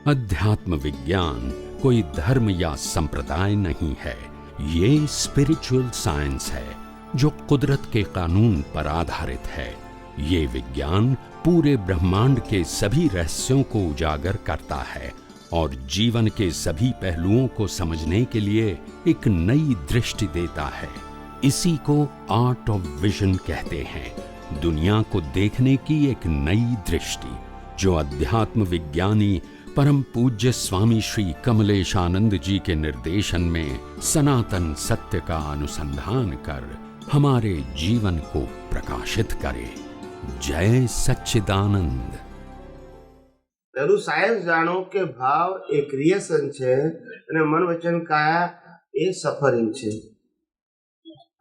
अध्यात्म विज्ञान कोई धर्म या संप्रदाय नहीं है, ये स्पिरिचुअल साइंस है जो कुदरत के कानून पर आधारित है। ये विज्ञान पूरे ब्रह्मांड के सभी रहस्यों को उजागर करता है और जीवन के सभी पहलुओं को समझने के लिए एक नई दृष्टि देता है। इसी को आर्ट ऑफ विजन कहते हैं, दुनिया को देखने की एक नई दृष्टि, जो अध्यात्म विज्ञानी परम पूज्य स्वामी श्री कमलेशानंद जी के निर्देशन में सनातन सत्य का अनुसंधान कर हमारे जीवन को प्रकाशित करे। जय सच्चिदानंद। પેલું સાયન્સ જાણો કે ભાવ એ ક્રિએશન છે અને મન વચન કાયા એ સફરિંગ છે.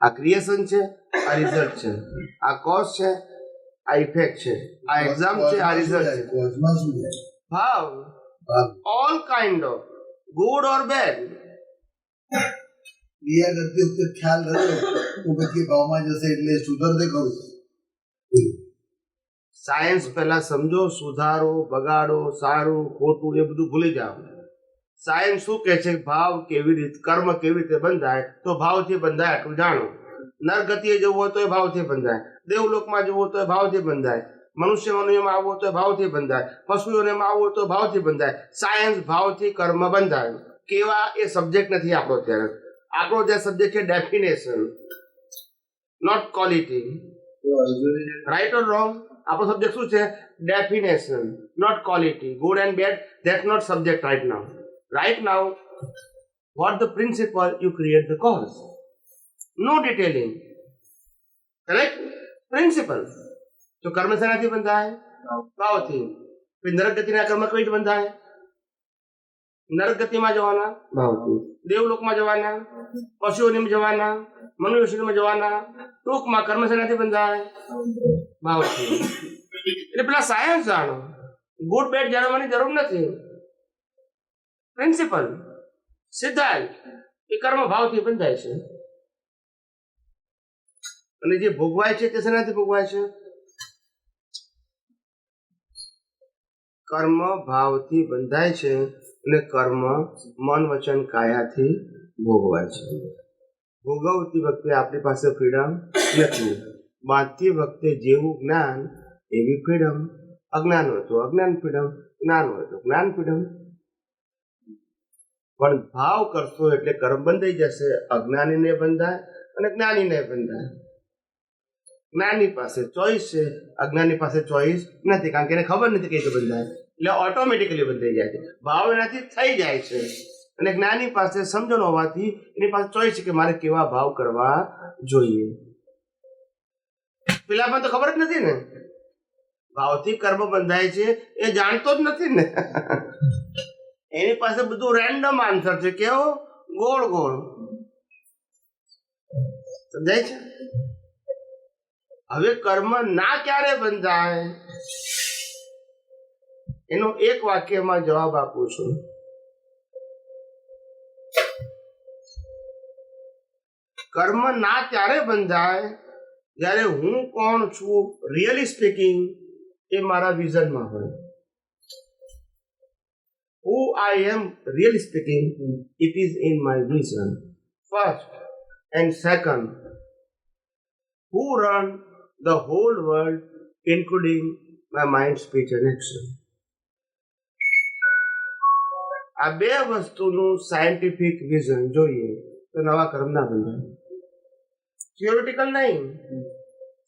આ ક્રિએશન છે, આ રિઝલ્ટ છે, આ કોઝ છે, આ ઇફેક્ટ છે, આ એક્ઝામ છે, આ રિઝલ્ટ છે. ભાવ all kind of good or bad. ક્રિયા કરતી વખતે ખ્યાલ રહ્યો તો પછી ભાવમાં જશે એટલે સુધરતે કરું. સાયન્સ પહેલા સમજો, સુધારો, બગાડો, સારું ખોટું એ બધું ભૂલી જાઓ. સાયન્સ શું કહે છે? ભાવ કેવી રીતે, કર્મ કેવી રીતે બંધાય, તો ભાવથી બંધાય આટલું જાણો. નરગતિએ જવું હોય તો એ ભાવથી બંધાય, દેવલોકમાં જવું હોય તો એ ભાવથી બંધાય, મનુષ્ય મનુષ્યમાં આવવું હોય તો ભાવથી બંધાય, પશુઓને આવવું હોય તો ભાવથી બંધાય. સાયન્સ ભાવથી કર્મ બંધાય. કેવા એ સબ્જેક્ટ નથી આપણો ત્યારે. આપણો જે સબ્જેક્ટ છે definition, not quality. Right or wrong? આપણો સબ્જેક્ટ શું છે? Definition, not quality. Good and bad, that's not subject right now. Right now what the principle you create the cause. No detailing. Correct? Principle. તો કર્મ શેનાથી બંધાય? ભાવથી. નરક ગતિના કર્મ કઈ રીતે બંધાય? નરક ગતિમાં જવાના ભાવથી, દેવલોકમાં જવાના, પશુઓની જવાના, મનુષ્યમાં જવાના. ટૂંકમાં કર્મ શેનાથી બંધાય? ભાવથી. એટલે પેલા સાયન્સ જાણો, ગુડ બેડ જાણવાની જરૂર નથી. પ્રિન્સિપલ, સિદ્ધાંત એ કર્મ ભાવથી બંધાય છે. અને જે ભોગવાય છે તે શેનાથી ભોગવાય છે? કર્મ ભાવથી બંધાય છે અને કર્મ મન વચન કાયાથી ભોગવાય છે. ભોગવતી વખતે આપણી પાસે ફ્રીડમ નથી. બાંધતી વખતે જેવું જ્ઞાન એવી ફ્રીડમ. અજ્ઞાન હોય તો અજ્ઞાન ફ્રીડમ, જ્ઞાન હોય તો જ્ઞાન ફ્રીડમ. પણ ભાવ કરશો એટલે કર્મ બંધાઈ જશે. અજ્ઞાનીને બંધાય અને જ્ઞાનીને બંધાય. જ્ઞાની પાસે ચોઈસ છે, અજ્ઞાની પાસે ચોઈસ નથી, કારણ કે એને ખબર નથી કઈ રીતે બંધાય, એટલે ઓટોમેટિકલી બંધાઈ જાય છે. ભાવ એનાથી થઈ જાય છે. અને જ્ઞાની પાસે સમજણ હોવાથી એની પાસે ચોઈસ છે કે મારે કેવા ભાવ કરવા જોઈએ. પેલા પણ તો ખબર જ નથી ને. ભાવથી કર્મ બંધાય છે એ જાણતો જ નથી ને. એની પાસે બધું રેન્ડમ આન્સર છે. કેવો? ગોળ ગોળ. સમજાય છે? હવે કર્મ ના ક્યારે બંધાય એનો એક વાક્યમાં જવાબ આપું છું. કર્મ ના ત્યારે બંધાય જ્યારે હું કોણ છું, રિયલી સ્પીકિંગ, એ મારા વિઝનમાં હોય. Who I am really speaking, it is in my vision. First and second, who run the whole world, including my mind, speech and action. આ બે વસ્તુનું સાયન્ટિફિક વિઝન જોઈએ તો નવા કર્મ ના બંધાય. થિયોરિટિકલ નહીં,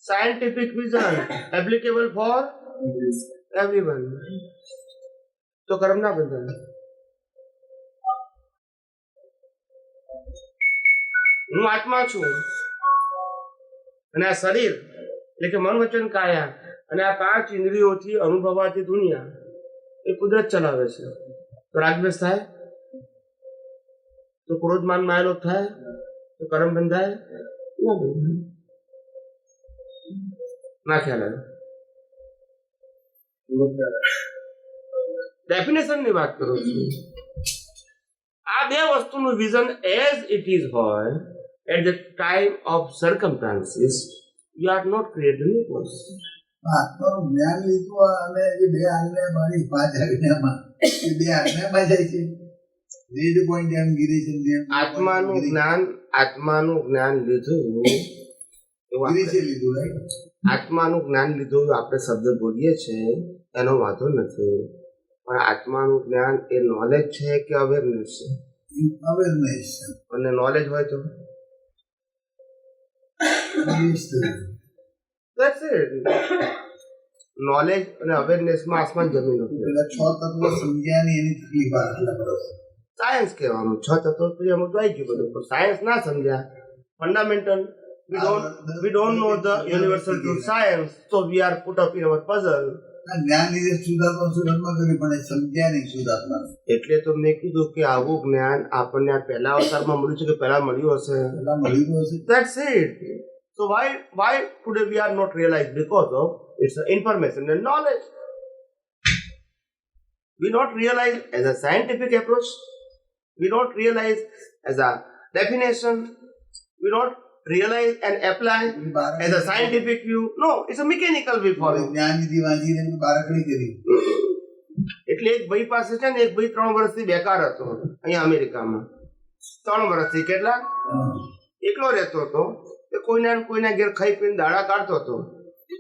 scientific vision applicable four everyone, તો કર્મ ના બંધાય. હું આત્મા છું અને આ શરીર એટલે કે મન વચન કાયા અને આ 5 ઇન્દ્રિયોથી અનુભવાતી દુનિયા એ કુદરત ચલાવે છે. તો રાગદ્વેષ થાય, તો ક્રોધ માન માયલોભ થાય, તો કર્મ બંધાય ના બંધાય? ના ખ્યાલ આવે? ડેફિનેશન ની વાત કરું છું. આ બે વસ્તુનું વિઝન એઝ ઇટ ઇઝ હોય at the time of circumstances, you are not creating equals. આત્માનું જ્ઞાન લીધું અને જે બે આજ્ઞા મારી 5 આજ્ઞામાં એ બે આજ્ઞામાં જાય છે. રીડ પોઈન્ટ એમ ગિરીશન આત્માનું જ્ઞાન લીધું એવું ગિરીશે લીધું રાઈટ. આત્માનું જ્ઞાન લીધું આપણે શબ્દ બોલીએ છીએ એનો વાંધો નથી, પણ આત્માનું જ્ઞાન એ નોલેજ છે કે અવેરનેસ છે? અવેરનેસ. અને નોલેજ હોય તો નોલેજ અને અવેરનેસમાં આસમાન જમીન પેલા 6 તત્વો સમજ્યા ને એની તકલીફ આ સાયન્સ કહેવાનું. 6 તત્વો અમુક તો આવી ગયું બધું, પણ સાયન્સ ના સમજ્યા fundamental. We don't know the universal truth science, so we are put up in our puzzle. જ્ઞાન લીધે સુધાર્થમાં કરી પણ સમજ્યા નહીં સુધાર્થમાં. એટલે તો મેં કીધું કે આવું જ્ઞાન આપણને આ પહેલા અવતારમાં મળ્યું છે કે પહેલા મળ્યું હશે? પેલા મળ્યું હશે. That's it. So why today we are not realized? Because of it's information and knowledge. We not realize as a scientific approach. We not realize as a definition. We not realize and apply as a scientific view. No, it's a mechanical way for it. જ્ઞાનનિધિ વાંચીને બારાકડી કરી. એટલે એક ભાઈ પાસે છે ને, એક ભાઈ 3 વર્ષથી બેકાર હતો અહીંયા અમેરિકામાં. 3 વર્ષથી કેટલા એકલો રહેતો હતો. તે કોઈના ઘેર ખાઈ પીને દાડા કાઢતો હતો.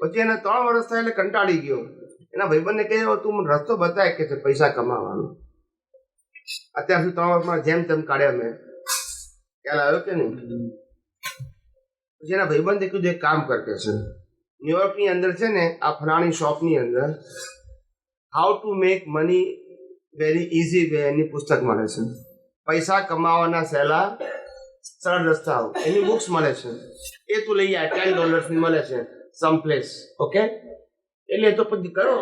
પછી એને 3 વર્ષ થાય એટલે કંટાળી ગયો. એના ભાઈબંધને કહ્યું, તું મને રસ્તો બતાય કે છે પૈસા કમાવાનો. અત્યાર સુધી 3 વર્ષમાં જેમ તેમ કાઢ્યા મેં. ખ્યાલ આવ્યો કે નહીં? પછી એના ભાઈબંધે કીધું એક કામ કરતે છે, ન્યુયોર્કની અંદર છે ને આ ફલાણી શોપની અંદર how to make money very easy way એની પુસ્તક મળે છે. પૈસા કમાવાના સહેલા સરળ રસ્તાઓ એની બુક્સ મળે છે. એ તું લઈ આય, $10 ની મળે છે સમ પ્લેસ. ઓકે, એટલે તો પછી કરો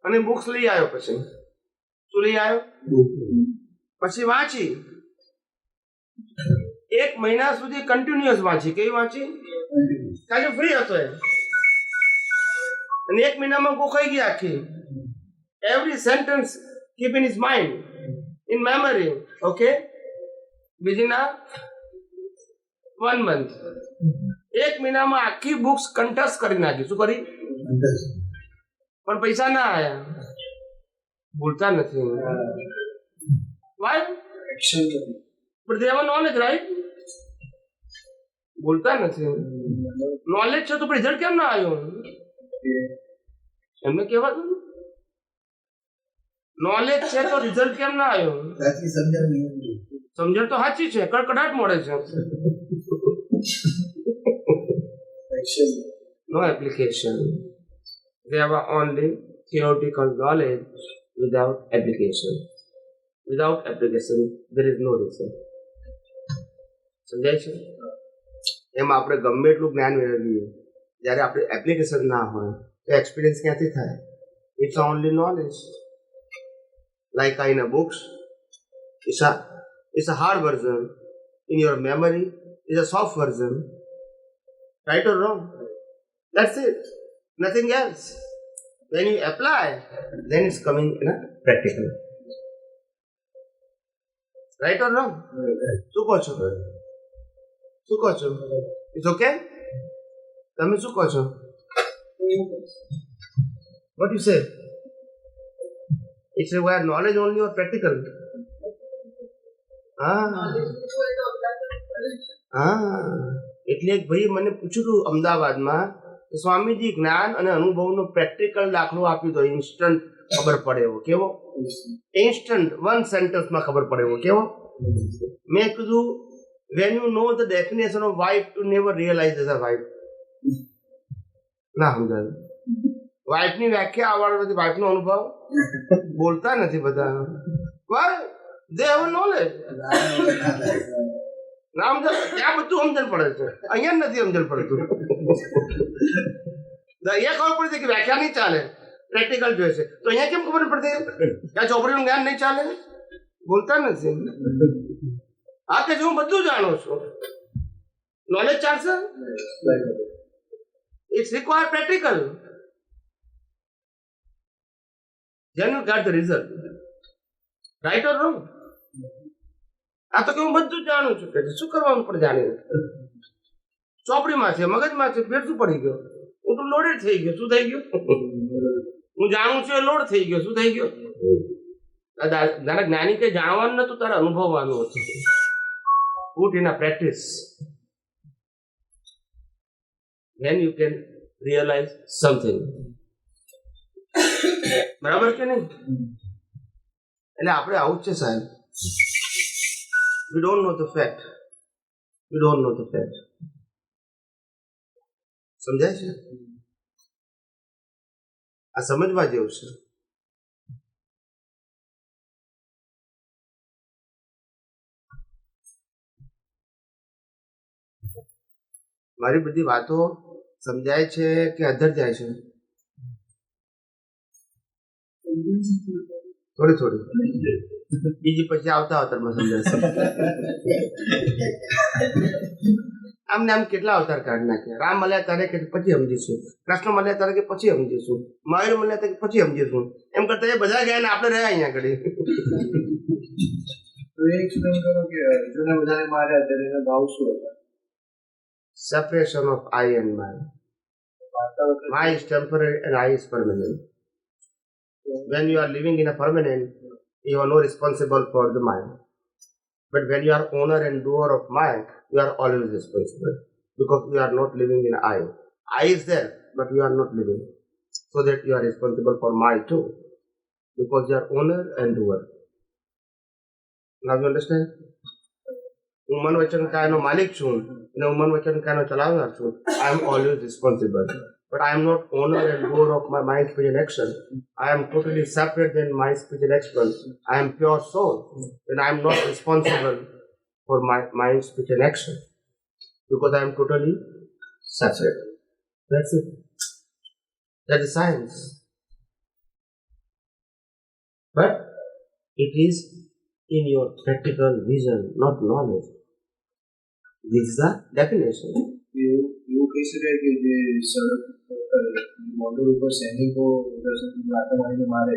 અને બુક્સ લઈ આવ્યો. પછી શું લઈ આવ્યો? પછી વાંચી 1 મહિના સુધી કન્ટિન્યુઅસ વાંચી. કેવી વાંચી? કારણ કે ફ્રી હતો એ. અને 1 મહિનામાં ગોખાઈ ગઈ આખી. Every sentence keep in his mind, in memory. Okay, within 1 month 1 મહિનામાં આખી બુક્સ કંઠસ્થ કરી નાખી. શું કરી? પણ પૈસા ના આયા. ભૂલતા નથી. Y? But they have knowledge, right? બોલતા નથી. નોલેજ છે તો રિઝલ્ટ કેમ ના આવ્યો? એમને કહેવાતું નોલેજ છે તો રિઝલ્ટ કેમ ના આવ્યો? સમજણ તો સાચી છે, કડકડાટ મળે છે. No application. They have only theoretical knowledge without application. Without application, there is no result. સમજાય છે? એમાં આપણે ગમે એટલું જ્ઞાન મેળવીએ, જ્યારે આપણે એપ્લિકેશન ના હોય તો એક્સપિરિયન્સ ક્યાંથી થાય? It's only knowledge. Like in a books, it's a hard version. In your memory, it's a soft version. Right or wrong? That's it. Nothing else. When you apply, then it's coming in a practical. Right or wrong? શું કહો છો? શું કહો છો? It's okay? તમે શું કહો છો? What you say? It's require knowledge only or practical? એટલે એક ભાઈ મને પૂછ્યું હતું અમદાવાદમાં કે સ્વામીજી જ્ઞાન અને અનુભવનો પ્રેક્ટિકલ દાખલો આપી દો, ઇન્સ્ટન્ટ ખબર પડે એવો. કેવો? ઇન્સ્ટન્ટ 1 સેન્ટેન્સમાં ખબર પડે એવો. કેવો? મેં કીધું, when you know the definition of wife, you never realize as a wife. ના સમજાયું? વાઇફની વ્યાખ્યા આવડવાથી વાઇફનો અનુભવ બોલતા નથી બધા. વાય? They have knowledge. ના સમજ? ત્યાં બધું સમજણ પડે છે, અહીંયા નથી સમજણ પડતું. અહીંયા ખબર પડે છે કે વ્યાખ્યા નહીં ચાલે, પ્રેક્ટિકલ જોઈએ છે. તો અહીંયા કેમ ખબર પડતી? ત્યાં ચોપડીનું જ્ઞાન નહીં ચાલે, બોલતા નથી. આ કે હું બધું જાણું છું, નોલેજ ચાલશે? It's require practical. Then you got the result. Right or wrong? આ તો કે હું બધું જાણું છું. કે શું કરવાનું પણ જાણીને ચોપડીમાં છે, મગજમાં છે, ફેર શું પડી ગયો? હું તો લોડેડ થઈ ગયો. શું થઈ ગયું? હું જાણું છું એ લોડ થઈ ગયો. શું થઈ ગયો? તારા જ્ઞાની કઈ જાણવાનું નતું, તારે અનુભવવાનું હતું. Put in a practice, then you can realize something. બરાબર કે નહીં? એટલે આપણે આવું જ છે સાહેબ. We don't know the fact. We don't know the fact. સમજાય છે? આ સમજવા જેવું છે. મારી બધી વાતો સમજાય છે કે અધર જાય છે? થોડી થોડી. બીજી પછી આવતા અવતારમાં સમજાશે. આમને આમ કેટલા અવતાર કાઢી નાખ્યા. રામ મળ્યા ત્યારે કે પછી સમજીશું, કૃષ્ણ મળ્યા ત્યારે કે પછી સમજીશું, મયુર મળ્યા ત્યારે પછી સમજીશું. એમ કરતા એ બધા ગયા ને આપણે રહ્યા અહીંયા ઘડી. તો એ એક્સપ્લેન કરો કે અર્જુને બધાને માર્યા ત્યારે એનો ભાવ શું હતો? Separation of I and mind. I is temporary and I is permanent. When you are living in a permanent, you are no responsible for the mind. But when you are owner and doer of mind, you are always responsible because you are not living in I. I is there, but you are not living. So that you are responsible for mind too, because you are owner and doer. Now you understand? હું મન વચન કાયનો માલિક છું અને હું મન વચન કાયનો ચલાવનાર છું. I am always responsible, but I am not owner and doer of my mind, speech and action. I am totally separate than mind, speech and action. I am pure soul, and I am not responsible for my mind, speech and action because I am totally separate. That's it. That is science. But it is in your practical vision, not knowledge. This is the definition. એવું કહી શકાય કે જે સડક motor ઉપર સૈનિકો લાતો મારીને મારે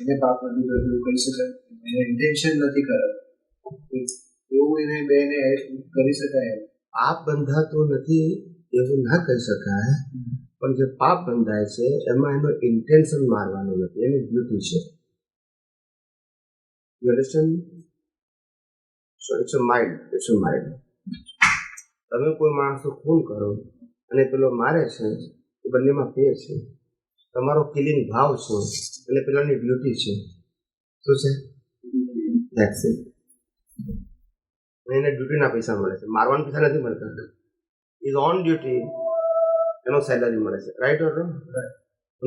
એને પાપ નથી કરતું એવું કહી શકાય? એને ઇન્ટેન્શન નથી કરાતું એવું એને બેને કરી શકાય? પાપ બંધાતો નથી એવું ના કહી શકાય, પણ જે પાપ બંધાય છે એમાં એનો ઇન્ટેન્શન મારવાનું નથી, એની ડ્યુટી છે. You understand? So it's a mind. It's a mind. તમે કોઈ માણસો ખૂન કરો અને પેલો મારે છે, એ બંનેમાં ફેર છે. તમારો કિલિંગ ભાવ છે અને પેલાની ડ્યુટી છે. શું છે? That's it. એને ડ્યુટીના પૈસા મળે છે, મારવાના પૈસા નથી મળતા. ઇઝ ઓન ડ્યુટી, એનો સેલરી મળે છે. Right or wrong?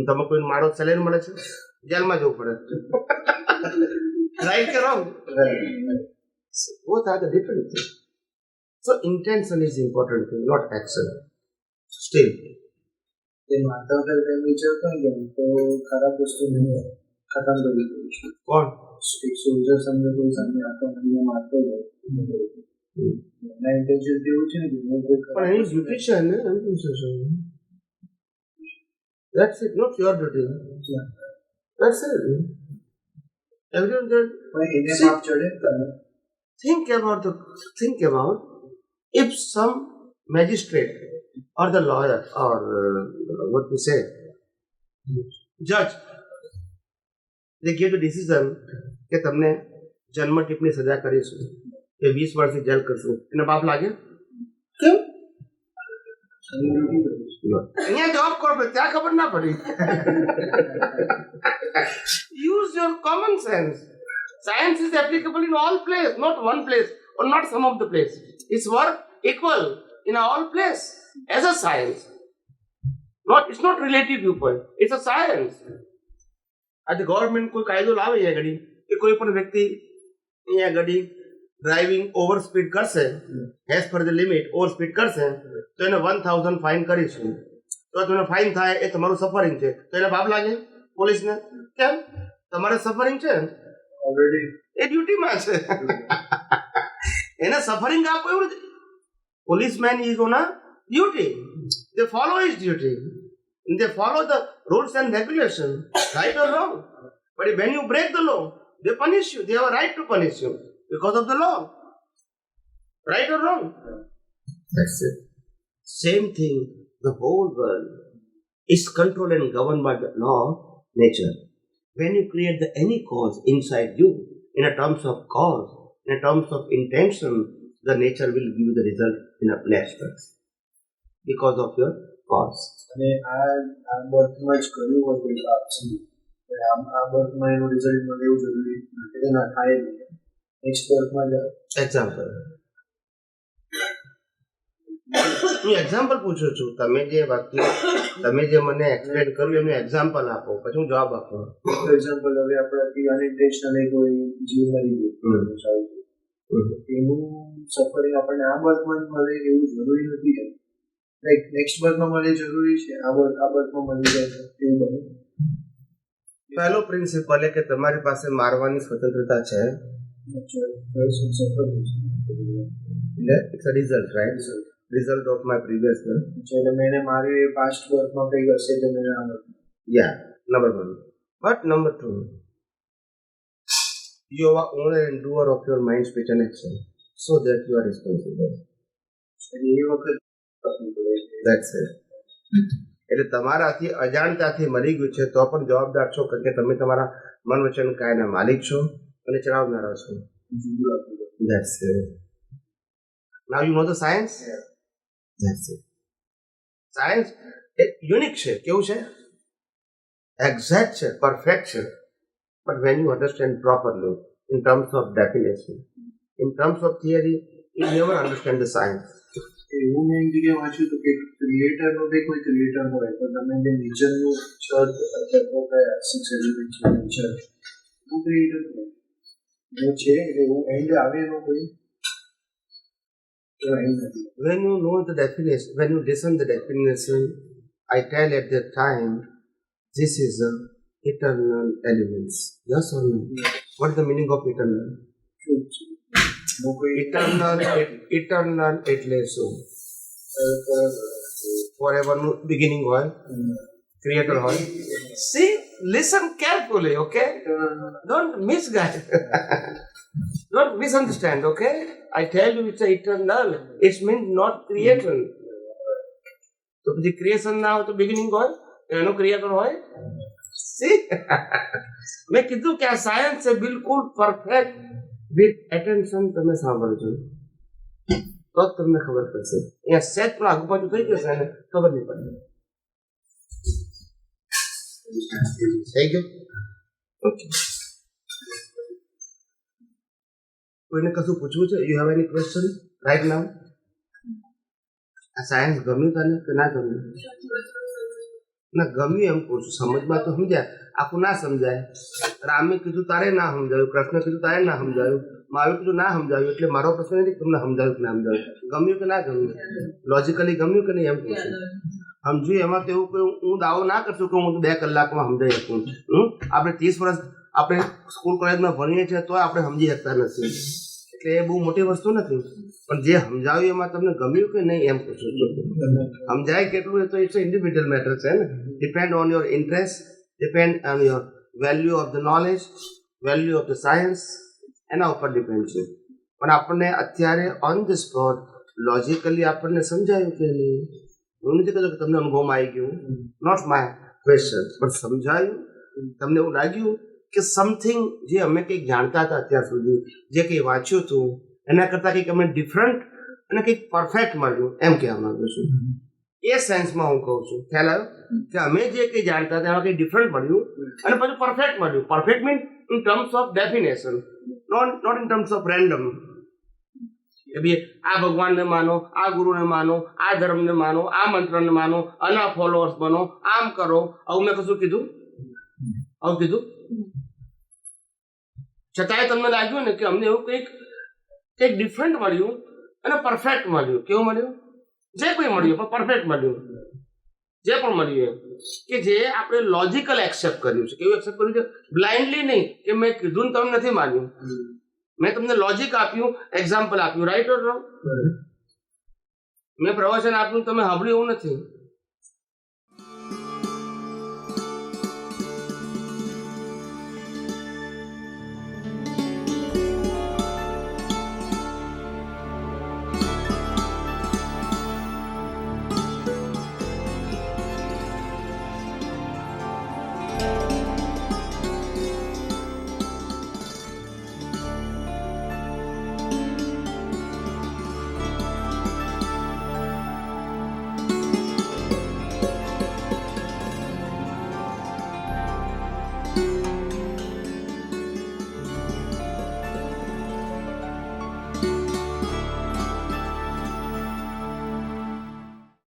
તમે કોઈ મારો સેલરી મળે છે, જેલમાં જવું પડે. Right or wrong? Both are the different things. So intention is important thing, not action. Still. તે મારતા વખતે તેમ વિચારતો હોય કે તો ખરાબ વસ્તુ ખતમ કરી દઉં છું. કોણ? એક સોલ્જર સમજો કોઈ સામે આખો મને મારતો હોય એના ઇન્ટેન્શન એવું છે ને કે હું કોઈ પણ એની ડ્યુટી છે ને, એમ કહું છું. That's it, not your duty. That's it. Everyone that એને પાપ ચડે તમે think about if some magistrate or the lawyer or what we say judge, they give the decision કે તમને જન્મ ટીપની સજા કરીશું કે 20 વર્ષની જેલ કરશું, એને પાપ લાગે? કેમ? અહીંયા જવાબ કોણ? ત્યાં ખબર ના પડી. Use your common sense. Science is applicable in all place, not one place or not some of the place. It's work equal in all place as a science. It's not relative viewpoint. It's a science. આજે government કોઈ કાયદો લાવે અહીંયા ઘડી કે કોઈ પણ વ્યક્તિ અહીંયા ઘડી ડ્રાઇવિંગ ઓવર સ્પીડ કરશે, as per the limit over speed કરશે તો એને 1000 ફાઇન કરીશું. તો તમને ફાઇન થાય એ તમારું સફરિંગ છે, તો એને પાપ લાગે પોલીસને? કેમ? તમારે સફરિંગ છે ઓલરેડી, એ ડ્યુટીમાં છે. એને સફરિંગ આપો એવું નથી. Policeman is on a duty. They follow his duty. They follow the rules and regulations, right or wrong. But when you break the law, they punish you. They have a right to punish you because of the law. Right or wrong? That's it. Same thing, the whole world. is controlled and governed by the law of nature. When you create any cause inside you, in a terms of cause, in a terms of intention, the nature will give you the result in a flashback because of your cause. અને આ બર્થમાં જ કર્યું હોય કોઈ પાપ છે, આ બર્થમાં એનું રિઝલ્ટ મળે એવું જરૂરી નથી, ના થાય નહીં, નેક્સ્ટ બર્થમાં જ. એક્ઝામ્પલ હું એક્ઝામ્પલ પૂછું છું, તમે જે મને એક્સપ્લેન કર્યું એનું એક્ઝામ્પલ આપો, પછી હું જવાબ આપું. ફોર એક્ઝામ્પલ, હવે આપણાથી અનઇન્ટેન્શનલી કોઈ જીવ મરી ગયું, એનું સફરિંગ આપણને આ બર્થમાં જ મળે એવું જરૂરી નથી. લાઈક નેક્સ્ટ બર્થમાં મળે જરૂરી છે, આ બર્થમાં મળી જાય એવું બને. પહેલો પ્રિન્સિપલ એ કે તમારી પાસે મારવાની સ્વતંત્રતા છે, it's a result, right? Result of my previous birth. એટલે મેં એને માર્યું એ પાસ્ટ બર્થમાં કઈ હશે તો મેં આ યા number 1. But number 2, you are owner and doer of your mind, speech and action, so that you are responsible. એ વખત That's it. એટલે તમારાથી અજાણતાથી મરી ગયું છે તો પણ જવાબદાર છો, કારણ કે તમે તમારા મન વચન કાયના માલિક છો અને ચલાવનારા છો. That's it. Now you know the science? That's it. Science એક યુનિક છે, કેવું છે? એક્ઝેક્ટ છે, પરફેક્ટ છે. But when you understand properly, in terms of definition, in terms of theory, you never understand the science. એવું મેં એક જગ્યાએ વાંચ્યું હતું કે ક્રિએટરનો બી કોઈ ક્રિએટર હોય તો તમે જે નેચરનું છત તત્વો કયા સિક્સ એલિમેન્ટ છે નેચર, હું ક્રિએટર હોય જો છે એટલે એવું એન્ડ આવે એનો કોઈ એન્ડ નથી. When you know the definition, when you listen the definition, I tell at that time, this is a eternal elements. Yes or no? What is the meaning of eternal? Eternal એટલે શું? Forever નું beginning હોય, creator હોય. See, listen carefully, okay? Don't misguide. Don't misunderstand, okay? I tell you it's eternal. It means not creation. તો પછી creation ના હોય તો બિગિનિંગ હોય, એનો ક્રિએટર હોય. See? મેં કીધું કે આ સાયન્સ છે બિલકુલ પરફેક્ટ. વિથ એટેન્શન તમે સાંભળજો તો જ તમને ખબર પડશે. અહીંયા સેટ પણ આગુ પાછું થઈ જશે અને ખબર નહીં પડે. થઈ ગયું? ઓકે. કોઈને કશું પૂછવું છે? You have any question right now? આ સાયન્સ ગમ્યું તને કે ના ગમ્યું? ના ગમ્યું એમ કહું છું, સમજમાં તો સમજાય, આખું ના સમજાય. રામે કીધું તારે ના સમજાયું, કૃષ્ણ કીધું તારે ના સમજાયું, મારું કીધું ના સમજાયું, એટલે મારો પ્રશ્ન નથી તમને સમજાયું કે ના સમજાયું, ગમ્યું કે ના ગમ્યું, લોજિકલી ગમ્યું કે નહીં એમ પૂછું. સમજ્યું? એમાં તો એવું કોઈ હું દાવો ના કરશું કે હું 2 કલાકમાં સમજાઈ શકું. આપણે 30 વર્ષ આપણે સ્કૂલ કોલેજમાં ભણીએ છીએ તો આપણે સમજી શકતા નથી, એટલે એ બહુ મોટી વસ્તુ નથી. પણ જે સમજાવ્યું એમાં તમને ગમ્યું કે નહીં એમ પૂછું છું. સમજાય કેટલું એ તો ઇટ્સ ઇન્ડિવિડ્યુઅલ મેટર છે ને. Depend on your interest, depend on your value of the knowledge, value of the science, એના ઉપર ડિપેન્ડ છે. પણ આપણને અત્યારે ઓન ધ સ્પોટ લોજિકલી આપણને સમજાયું કે નહીં, હું નથી કહેતો કે તમને અનુભવમાં આવી ગયું, નોટ માય ક્વેશ્ચન, પણ સમજાયું, તમને એવું લાગ્યું કે સમથિંગ જે અમે કંઈક જાણતા હતા અત્યાર સુધી, જે કંઈ વાંચ્યું હતું એના કરતાં કંઈક અમને ડિફરન્ટ અને કંઈક પરફેક્ટ મળ્યું, એમ કહેવા માંગુ છું. એ સેન્સમાં હું કહું છું. ખ્યાલ આવ્યો કે અમે જે કંઈ જાણતા હતા એમાં કંઈ ડિફરન્ટ મળ્યું અને પછી પરફેક્ટ મળ્યું. Perfect means in terms of definition, not in terms of random. કે ભાઈ આ ભગવાનને માનો, આ ગુરુને માનો, આ ધર્મને માનો, આ મંત્રને માનો, આના ફોલોઅર્સ બનો, આમ કરો. આવું મેં કશું કીધું? આવું કીધું? છતાંય તમને લાગ્યું ને કે અમને એવું કંઈક ડિફરન્ટ મળ્યું અને પરફેક્ટ મળ્યું. કેવું મળ્યું? જે કોઈ મળ્યું પણ પરફેક્ટ મળ્યું. જે પણ મળ્યું કે જે આપણે લોજિકલ એક્સેપ્ટ કર્યું છે. કેવું એક્સેપ્ટ કર્યું છે? બ્લાઇન્ડલી નહીં કે મેં કીધું ને તમે નથી માન્યું. મેં તમને લોજિક આપ્યું, એક્ઝામ્પલ આપ્યું, રાઈટ ઓર રોંગ? મેં પ્રવચન આપ્યું તમે સાંભળ્યું એવું નથી.